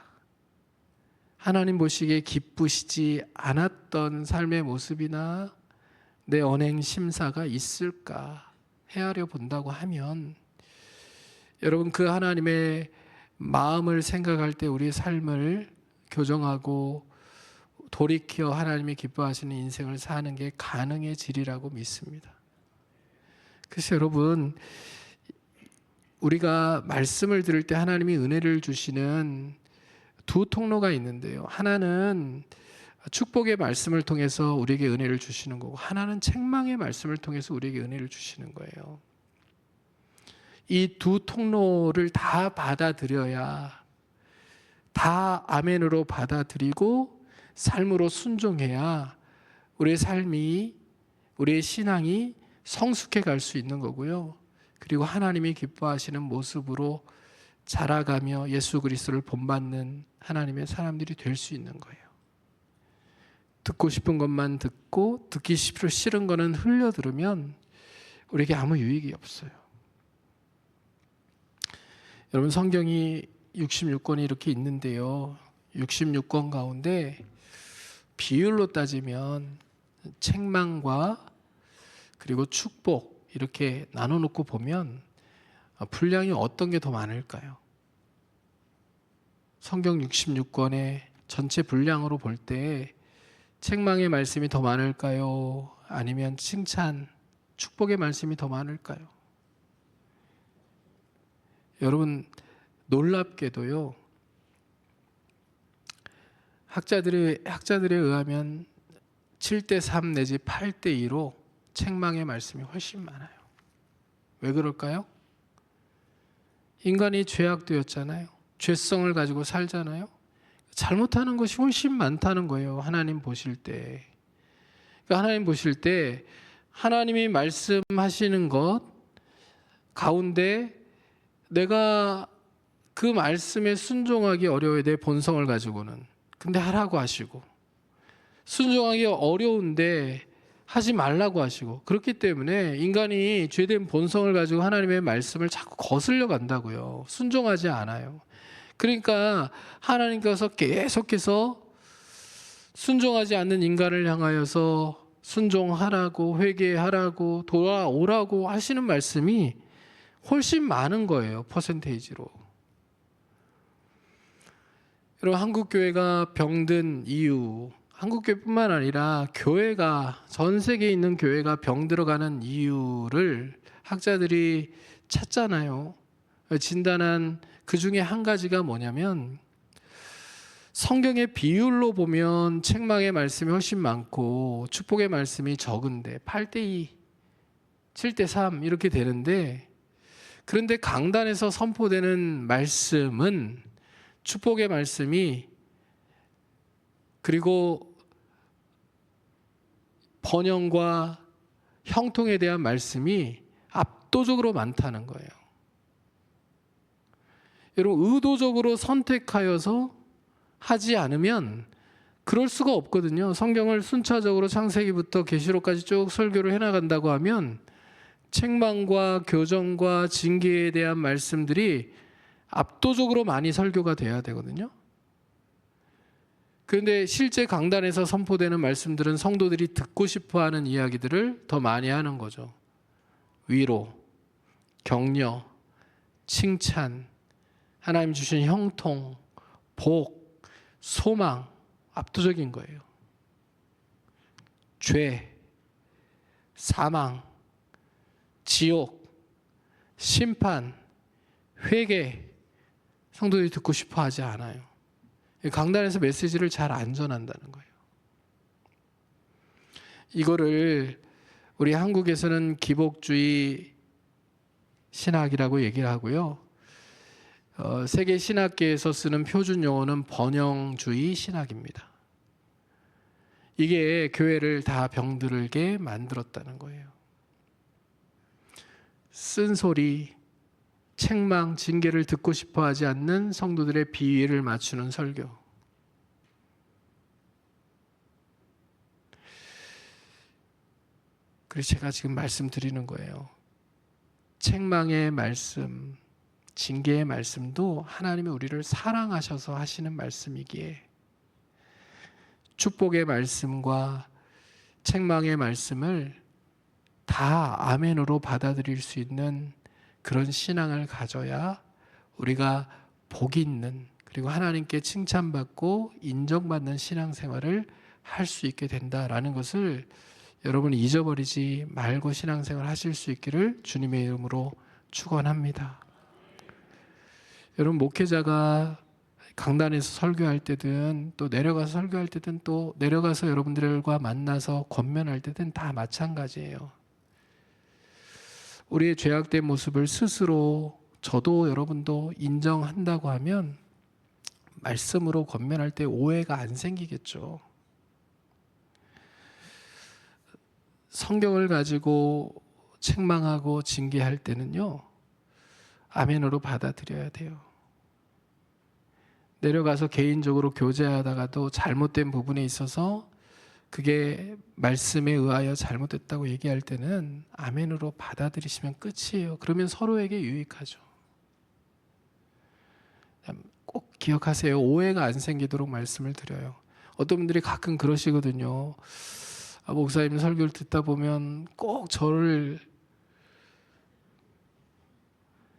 하나님 보시기에 기쁘시지 않았던 삶의 모습이나 내 언행 심사가 있을까 헤아려 본다고 하면 여러분 그 하나님의 마음을 생각할 때 우리의 삶을 교정하고 돌이켜 하나님이 기뻐하시는 인생을 사는 게 가능해지리라고 믿습니다. 그래서 여러분 우리가 말씀을 들을 때 하나님이 은혜를 주시는 두 통로가 있는데요. 하나는 축복의 말씀을 통해서 우리에게 은혜를 주시는 거고 하나는 책망의 말씀을 통해서 우리에게 은혜를 주시는 거예요. 이 두 통로를 다 받아들여야 다 아멘으로 받아들이고 삶으로 순종해야 우리의 삶이 우리의 신앙이 성숙해 갈 수 있는 거고요. 그리고 하나님이 기뻐하시는 모습으로 자라가며 예수 그리스도를 본받는 하나님의 사람들이 될 수 있는 거예요. 듣고 싶은 것만 듣고 듣기 싫은 거는 흘려 들으면 우리에게 아무 유익이 없어요. 여러분 성경이 66권이 이렇게 있는데요. 66권 가운데 비율로 따지면 책망과 그리고 축복 이렇게 나눠놓고 보면 분량이 어떤 게 더 많을까요? 성경 66권의 전체 분량으로 볼 때 책망의 말씀이 더 많을까요? 아니면 칭찬, 축복의 말씀이 더 많을까요? 여러분 놀랍게도요. 학자들에 의하면 7대3 내지 8대2로 책망의 말씀이 훨씬 많아요. 왜 그럴까요? 인간이 죄악되었잖아요. 죄성을 가지고 살잖아요. 잘못하는 것이 훨씬 많다는 거예요. 하나님 보실 때. 그러니까 하나님 보실 때 하나님이 말씀하시는 것 가운데 내가 그 말씀에 순종하기 어려워요. 내 본성을 가지고는. 근데 하라고 하시고 순종하기 어려운데 하지 말라고 하시고 그렇기 때문에 인간이 죄된 본성을 가지고 하나님의 말씀을 자꾸 거슬려 간다고요. 순종하지 않아요. 그러니까 하나님께서 계속해서 순종하지 않는 인간을 향하여서 순종하라고 회개하라고 돌아오라고 하시는 말씀이 훨씬 많은 거예요. 퍼센테이지로. 여러분 한국교회가 병든 이유, 한국교회뿐만 아니라 교회가 전 세계에 있는 교회가 병들어가는 이유를 학자들이 찾잖아요. 진단한 그 중에 한 가지가 뭐냐면 성경의 비율로 보면 책망의 말씀이 훨씬 많고 축복의 말씀이 적은데 8대2, 7대3 이렇게 되는데 그런데 강단에서 선포되는 말씀은 축복의 말씀이 그리고 번영과 형통에 대한 말씀이 압도적으로 많다는 거예요. 여러분 의도적으로 선택하여서 하지 않으면 그럴 수가 없거든요. 성경을 순차적으로 창세기부터 계시록까지 쭉 설교를 해나간다고 하면 책망과 교정과 징계에 대한 말씀들이 압도적으로 많이 설교가 돼야 되거든요. 그런데 실제 강단에서 선포되는 말씀들은 성도들이 듣고 싶어하는 이야기들을 더 많이 하는 거죠. 위로, 격려, 칭찬, 하나님 주신 형통, 복, 소망 압도적인 거예요. 죄, 사망, 지옥, 심판, 회개 성도들이 듣고 싶어 하지 않아요. 강단에서 메시지를 잘 안 전한다는 거예요. 이거를 우리 한국에서는 기복주의 신학이라고 얘기를 하고요. 세계 신학계에서 쓰는 표준 용어는 번영주의 신학입니다. 이게 교회를 다 병들게 만들었다는 거예요. 쓴소리, 책망, 징계를 듣고 싶어 하지 않는 성도들의 비위를 맞추는 설교. 그래서 제가 지금 말씀드리는 거예요. 책망의 말씀, 징계의 말씀도 하나님이 우리를 사랑하셔서 하시는 말씀이기에 축복의 말씀과 책망의 말씀을 다 아멘으로 받아들일 수 있는 그런 신앙을 가져야 우리가 복 있는, 그리고 하나님께 칭찬받고 인정받는 신앙생활을 할 수 있게 된다라는 것을 여러분 잊어버리지 말고 신앙생활 하실 수 있기를 주님의 이름으로 축원합니다. 여러분, 목회자가 강단에서 설교할 때든 또 내려가서 설교할 때든 또 내려가서 여러분들과 만나서 권면할 때든 다 마찬가지예요. 우리의 죄악된 모습을 스스로 저도 여러분도 인정한다고 하면 말씀으로 권면할 때 오해가 안 생기겠죠. 성경을 가지고 책망하고 징계할 때는요, 아멘으로 받아들여야 돼요. 내려가서 개인적으로 교제하다가도 잘못된 부분에 있어서 그게 말씀에 의하여 잘못됐다고 얘기할 때는 아멘으로 받아들이시면 끝이에요. 그러면 서로에게 유익하죠. 꼭 기억하세요. 오해가 안 생기도록 말씀을 드려요. 어떤 분들이 가끔 그러시거든요. 목사님 설교를 듣다 보면 꼭 저를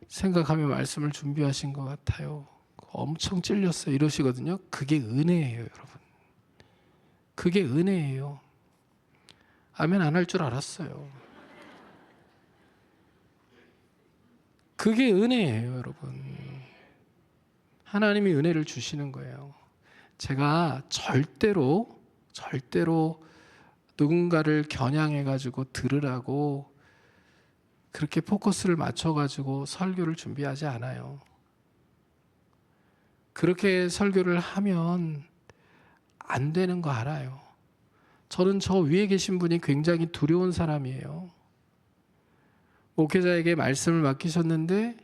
생각하며 말씀을 준비하신 것 같아요. 엄청 찔렸어요. 이러시거든요. 그게 은혜예요, 여러분. 그게 은혜예요. 아멘 안 할 줄 알았어요. 그게 은혜예요, 여러분. 하나님이 은혜를 주시는 거예요. 제가 절대로 누군가를 겨냥해가지고 들으라고 그렇게 포커스를 맞춰가지고 설교를 준비하지 않아요. 그렇게 설교를 하면 안 되는 거 알아요. 저는 저 위에 계신 분이 굉장히 두려운 사람이에요. 목회자에게 말씀을 맡기셨는데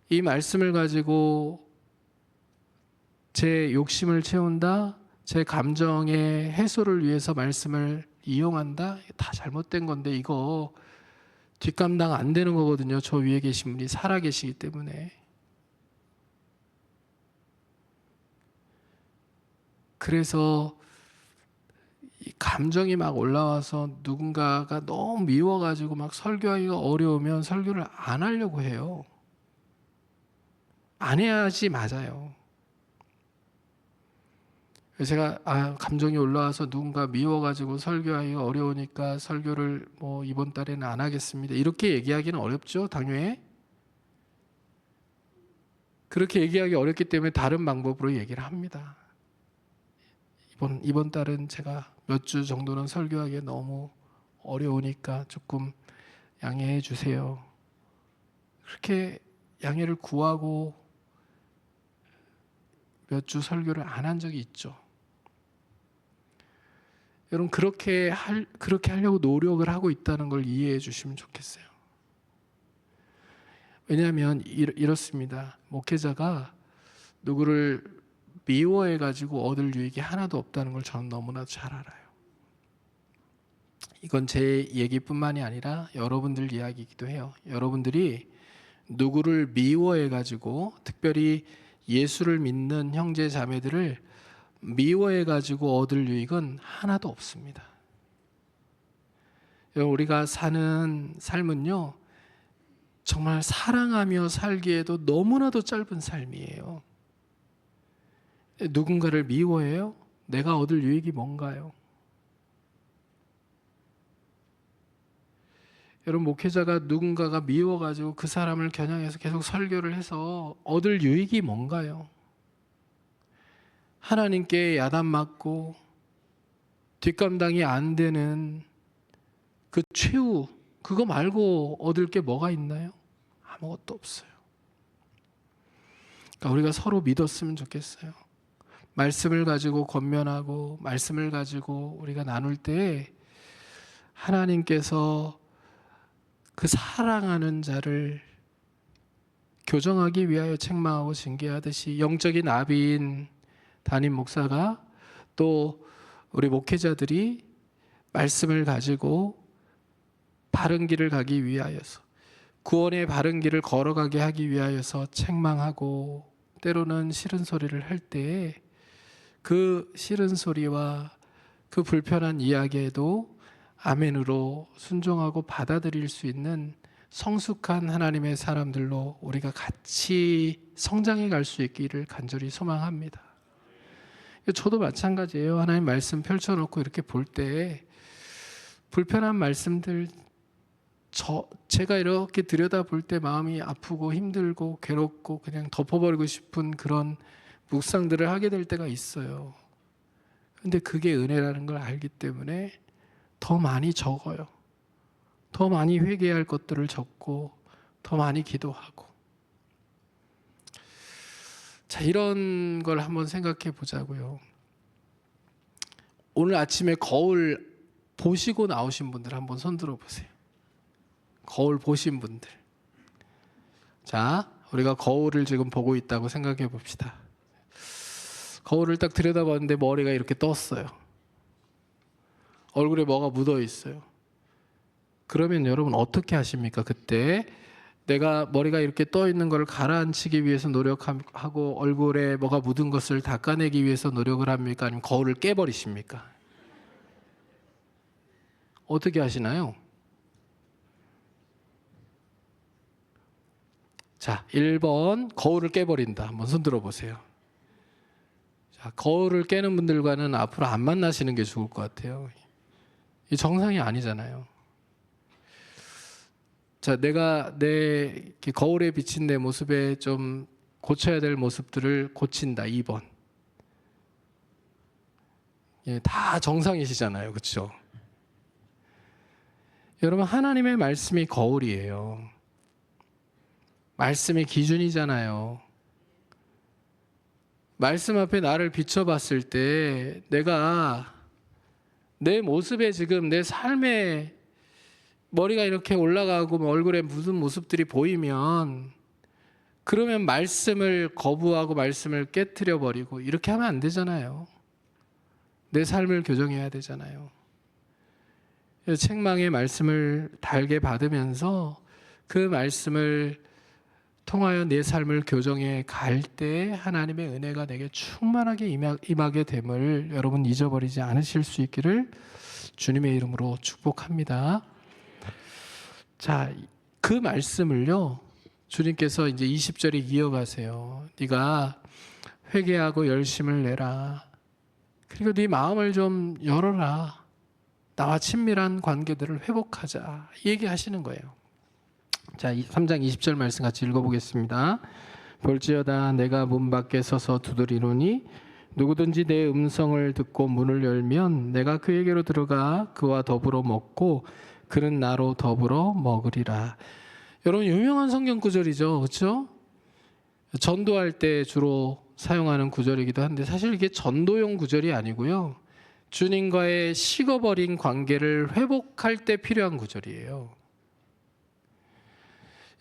이 말씀을 가지고 제 욕심을 채운다, 제 감정의 해소를 위해서 말씀을 이용한다, 다 잘못된 건데 이거 뒷감당 안 되는 거거든요. 저 위에 계신 분이 살아 계시기 때문에. 그래서 이 감정이 막 올라와서 누군가가 너무 미워가지고 막 설교하기가 어려우면 설교를 안 하려고 해요. 안 해야지 맞아요. 제가 감정이 올라와서 누군가 미워가지고 설교하기가 어려우니까 설교를 이번 달에는 안 하겠습니다. 이렇게 얘기하기는 어렵죠, 당연히. 그렇게 얘기하기 어렵기 때문에 다른 방법으로 얘기를 합니다. 이번 달은 제가 몇 주 정도는 설교하기 너무 어려우니까 조금 양해해 주세요. 그렇게 양해를 구하고 몇 주 설교를 안 한 적이 있죠. 여러분, 그렇게 하려고 노력을 하고 있다는 걸 이해해 주시면 좋겠어요. 왜냐하면 이렇습니다. 목회자가 누구를 미워해가지고 얻을 유익이 하나도 없다는 걸 저는 너무나 잘 알아요. 이건 제 얘기뿐만이 아니라 여러분들 이야기이기도 해요. 여러분들이 누구를 미워해가지고, 특별히 예수를 믿는 형제 자매들을 미워해가지고 얻을 유익은 하나도 없습니다. 우리가 사는 삶은요, 정말 사랑하며 살기에도 너무나도 짧은 삶이에요. 누군가를 미워해요? 내가 얻을 유익이 뭔가요? 여러분, 목회자가 누군가가 미워가지고 그 사람을 겨냥해서 계속 설교를 해서 얻을 유익이 뭔가요? 하나님께 야단 맞고 뒷감당이 안 되는 그 최후, 그거 말고 얻을 게 뭐가 있나요? 아무것도 없어요. 그러니까 우리가 서로 믿었으면 좋겠어요. 말씀을 가지고 권면하고 말씀을 가지고 우리가 나눌 때 하나님께서 그 사랑하는 자를 교정하기 위하여 책망하고 징계하듯이 영적인 아비인 담임 목사가 또 우리 목회자들이 말씀을 가지고 바른 길을 가기 위하여서 구원의 바른 길을 걸어가게 하기 위하여서 책망하고 때로는 싫은 소리를 할 때에 그 싫은 소리와 그 불편한 이야기에도 아멘으로 순종하고 받아들일 수 있는 성숙한 하나님의 사람들로 우리가 같이 성장해 갈 수 있기를 간절히 소망합니다. 저도 마찬가지예요. 하나님 말씀 펼쳐놓고 이렇게 볼 때 불편한 말씀들 제가 이렇게 들여다볼 때 마음이 아프고 힘들고 괴롭고 그냥 덮어버리고 싶은 그런 묵상들을 하게 될 때가 있어요. 근데 그게 은혜라는 걸 알기 때문에 더 많이 적어요. 더 많이 회개할 것들을 적고 더 많이 기도하고. 자, 이런 걸 한번 생각해 보자고요. 오늘 아침에 거울 보시고 나오신 분들 한번 손 들어 보세요. 거울 보신 분들. 자, 우리가 거울을 지금 보고 있다고 생각해 봅시다. 거울을 딱 들여다봤는데 머리가 이렇게 떴어요. 얼굴에 뭐가 묻어 있어요. 그러면 여러분 어떻게 하십니까? 그때 내가 머리가 이렇게 떠 있는 걸 가라앉히기 위해서 노력하고 얼굴에 뭐가 묻은 것을 닦아내기 위해서 노력을 합니까? 아니면 거울을 깨버리십니까? 어떻게 하시나요? 자, 1번 거울을 깨버린다. 한번 손 들어보세요. 자, 거울을 깨는 분들과는 앞으로 안 만나시는 게 좋을 것 같아요. 이 정상이 아니잖아요. 자, 내가 내 거울에 비친 내 모습에 좀 고쳐야 될 모습들을 고친다. 2번. 예, 다 정상이시잖아요. 그렇죠? 여러분, 하나님의 말씀이 거울이에요. 말씀이 기준이잖아요. 말씀 앞에 나를 비춰봤을 때 내가 내 모습에 지금 내 삶에 머리가 이렇게 올라가고 얼굴에 묻은 모습들이 보이면 그러면 말씀을 거부하고 말씀을 깨트려 버리고 이렇게 하면 안 되잖아요. 내 삶을 교정해야 되잖아요. 책망의 말씀을 달게 받으면서 그 말씀을 통하여 내 삶을 교정해 갈 때 하나님의 은혜가 내게 충만하게 임하게 됨을 여러분 잊어버리지 않으실 수 있기를 주님의 이름으로 축복합니다. 자, 그 말씀을요, 주님께서 이제 20절에 이어가세요. 네가 회개하고 열심을 내라. 그리고 네 마음을 좀 열어라. 나와 친밀한 관계들을 회복하자. 이 얘기하시는 거예요. 자, 3장 20절 말씀 같이 읽어보겠습니다. 볼지어다 내가 문 밖에 서서 두드리노니 누구든지 내 음성을 듣고 문을 열면 내가 그에게로 들어가 그와 더불어 먹고 그는 나로 더불어 먹으리라. 여러분, 유명한 성경 구절이죠. 그렇죠? 전도할 때 주로 사용하는 구절이기도 한데 사실 이게 전도용 구절이 아니고요. 주님과의 식어버린 관계를 회복할 때 필요한 구절이에요.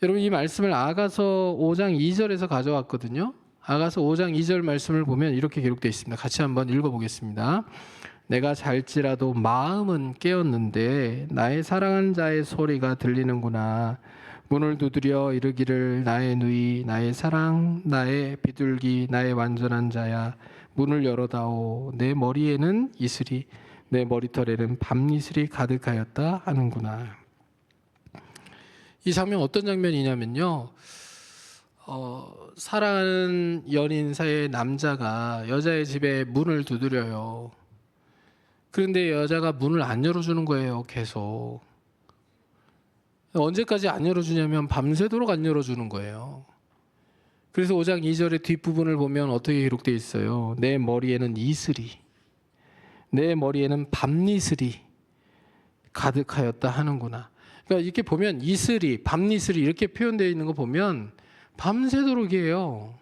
여러분, 이 말씀을 아가서 5장 2절에서 가져왔거든요. 아가서 5장 2절 말씀을 보면 이렇게 기록되어 있습니다. 같이 한번 읽어보겠습니다. 내가 잘지라도 마음은 깨었는데 나의 사랑하는 자의 소리가 들리는구나. 문을 두드려 이르기를 나의 누이 나의 사랑 나의 비둘기 나의 완전한 자야 문을 열어다오. 내 머리에는 이슬이 내 머리털에는 밤이슬이 가득하였다 하는구나. 이 장면 어떤 장면이냐면요, 사랑하는 연인 사이의 남자가 여자의 집에 문을 두드려요. 그런데 여자가 문을 안 열어주는 거예요. 계속. 언제까지 안 열어주냐면 밤새도록 안 열어주는 거예요. 그래서 5장 2절의 뒷부분을 보면 어떻게 기록되어 있어요. 내 머리에는 이슬이 내 머리에는 밤이슬이 가득하였다 하는구나. 그러니까 이렇게 보면 이슬이 밤이슬이 이렇게 표현되어 있는 거 보면 밤새도록이에요.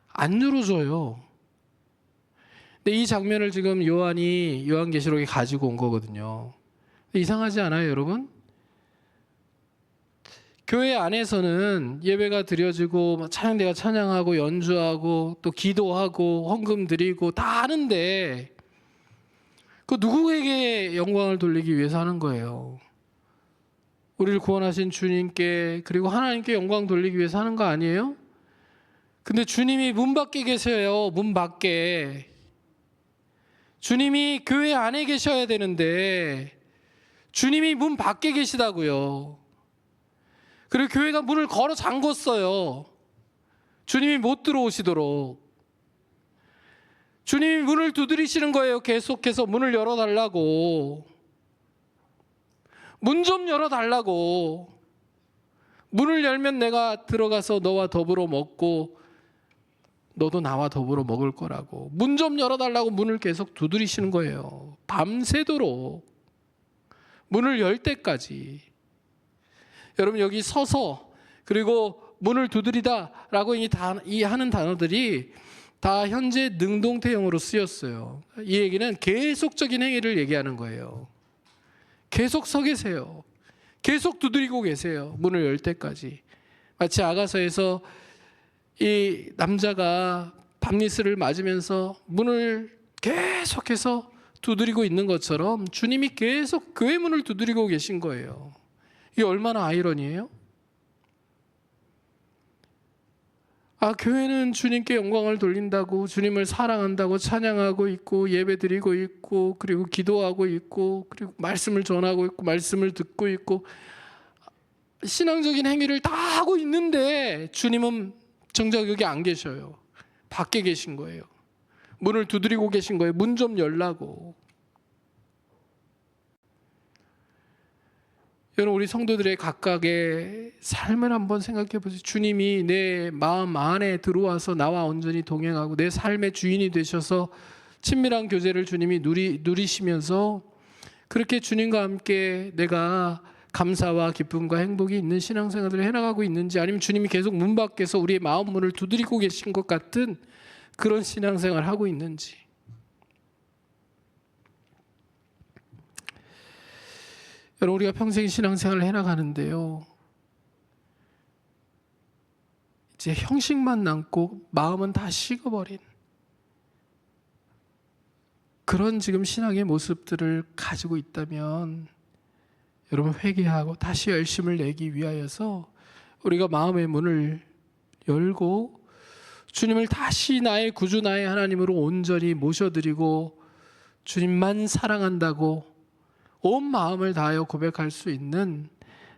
안 열어줘요. 근데 이 장면을 지금 요한이 요한계시록에 가지고 온 거거든요. 이상하지 않아요, 여러분? 교회 안에서는 예배가 드려지고 찬양대가 찬양하고 연주하고 또 기도하고 헌금 드리고 다 하는데 그 누구에게 영광을 돌리기 위해서 하는 거예요? 우리를 구원하신 주님께 그리고 하나님께 영광 돌리기 위해서 하는 거 아니에요? 근데 주님이 문 밖에 계세요. 문 밖에. 주님이 교회 안에 계셔야 되는데 주님이 문 밖에 계시다고요. 그리고 교회가 문을 걸어 잠궜어요. 주님이 못 들어오시도록. 주님이 문을 두드리시는 거예요. 계속해서 문을 열어달라고. 문 좀 열어달라고. 문을 열면 내가 들어가서 너와 더불어 먹고 너도 나와 더불어 먹을 거라고. 문 좀 열어달라고 문을 계속 두드리시는 거예요. 밤새도록. 문을 열 때까지. 여러분 여기 서서 그리고 문을 두드리다라고 이 하는 단어들이 다 현재 능동태형으로 쓰였어요. 이 얘기는 계속적인 행위를 얘기하는 거예요. 계속 서 계세요. 계속 두드리고 계세요. 문을 열 때까지. 마치 아가서에서 이 남자가 밤니스를 맞으면서 문을 계속해서 두드리고 있는 것처럼 주님이 계속 교회 문을 두드리고 계신 거예요. 이게 얼마나 아이러니해요? 교회는 주님께 영광을 돌린다고, 주님을 사랑한다고 찬양하고 있고 예배드리고 있고 그리고 기도하고 있고 그리고 말씀을 전하고 있고 말씀을 듣고 있고 신앙적인 행위를 다 하고 있는데 주님은 정작 여기 안 계셔요. 밖에 계신 거예요. 문을 두드리고 계신 거예요. 문 좀 열라고. 여러분 우리 성도들의 각각의 삶을 한번 생각해 보세요. 주님이 내 마음 안에 들어와서 나와 온전히 동행하고 내 삶의 주인이 되셔서 친밀한 교제를 주님이 누리시면서 그렇게 주님과 함께 내가 감사와 기쁨과 행복이 있는 신앙생활을 해나가고 있는지, 아니면 주님이 계속 문 밖에서 우리의 마음 문을 두드리고 계신 것 같은 그런 신앙생활을 하고 있는지. 여러분 우리가 평생 신앙생활을 해나가는데요, 이제 형식만 남고 마음은 다 식어버린 그런 지금 신앙의 모습들을 가지고 있다면 여러분 회개하고 다시 열심을 내기 위하여서 우리가 마음의 문을 열고 주님을 다시 나의 구주 나의 하나님으로 온전히 모셔드리고 주님만 사랑한다고 온 마음을 다하여 고백할 수 있는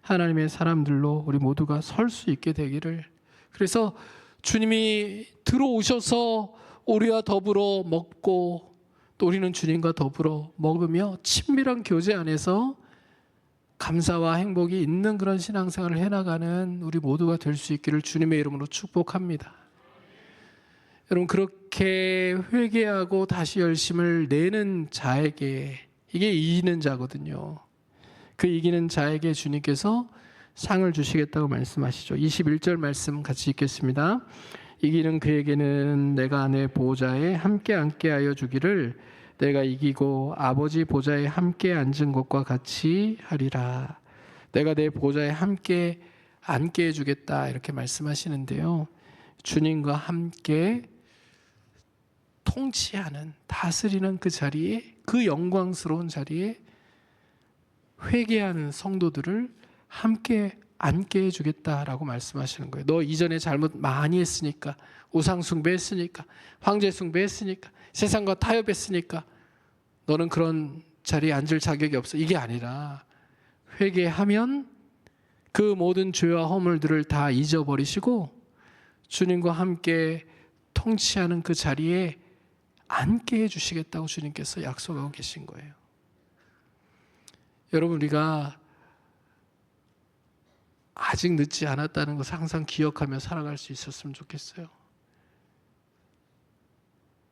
하나님의 사람들로 우리 모두가 설 수 있게 되기를. 그래서 주님이 들어오셔서 우리와 더불어 먹고 또 우리는 주님과 더불어 먹으며 친밀한 교제 안에서 감사와 행복이 있는 그런 신앙생활을 해나가는 우리 모두가 될 수 있기를 주님의 이름으로 축복합니다. 여러분 그렇게 회개하고 다시 열심을 내는 자에게, 이게 이기는 자거든요. 그 이기는 자에게 주님께서 상을 주시겠다고 말씀하시죠. 21절 말씀 같이 읽겠습니다. 이기는 그에게는 내가 내 보좌에 함께 앉게 하여 주기를 내가 이기고 아버지 보좌에 함께 앉은 것과 같이 하리라. 내가 내 보좌에 함께 앉게 해주겠다 이렇게 말씀하시는데요, 주님과 함께 통치하는, 다스리는 그 자리에, 그 영광스러운 자리에 회개하는 성도들을 함께 앉게 해주겠다라고 말씀하시는 거예요. 너 이전에 잘못 많이 했으니까, 우상 숭배했으니까, 황제 숭배했으니까, 세상과 타협했으니까 너는 그런 자리에 앉을 자격이 없어. 이게 아니라 회개하면 그 모든 죄와 허물들을 다 잊어버리시고 주님과 함께 통치하는 그 자리에 앉게 해주시겠다고 주님께서 약속하고 계신 거예요. 여러분 우리가 아직 늦지 않았다는 것을 항상 기억하며 살아갈 수 있었으면 좋겠어요.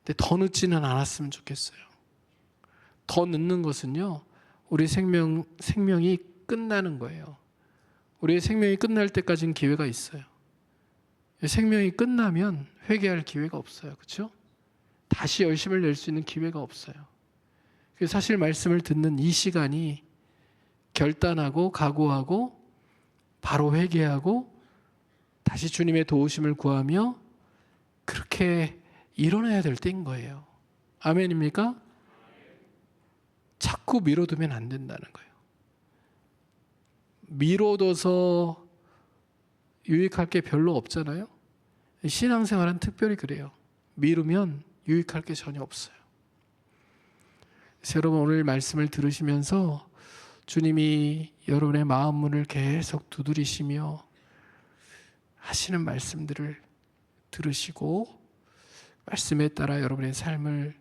근데 더 늦지는 않았으면 좋겠어요. 더 늦는 것은요, 우리 생명이 끝나는 거예요. 우리의 생명이 끝날 때까지는 기회가 있어요. 생명이 끝나면 회개할 기회가 없어요. 그렇죠? 다시 열심을 낼 수 있는 기회가 없어요. 그래서 사실 말씀을 듣는 이 시간이 결단하고 각오하고 바로 회개하고 다시 주님의 도우심을 구하며 그렇게 일어나야 될 때인 거예요. 아멘입니까? 자꾸 미뤄두면 안 된다는 거예요. 미뤄둬서 유익할 게 별로 없잖아요. 신앙생활은 특별히 그래요. 미루면 유익할 게 전혀 없어요. 그래서 여러분 오늘 말씀을 들으시면서 주님이 여러분의 마음 문을 계속 두드리시며 하시는 말씀들을 들으시고 말씀에 따라 여러분의 삶을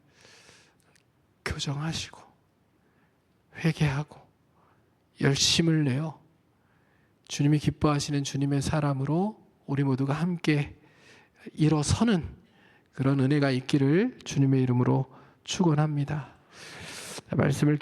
교정하시고 회개하고 열심을 내어 주님이 기뻐하시는 주님의 사람으로 우리 모두가 함께 일어서는 그런 은혜가 있기를 주님의 이름으로 축원합니다. 말씀을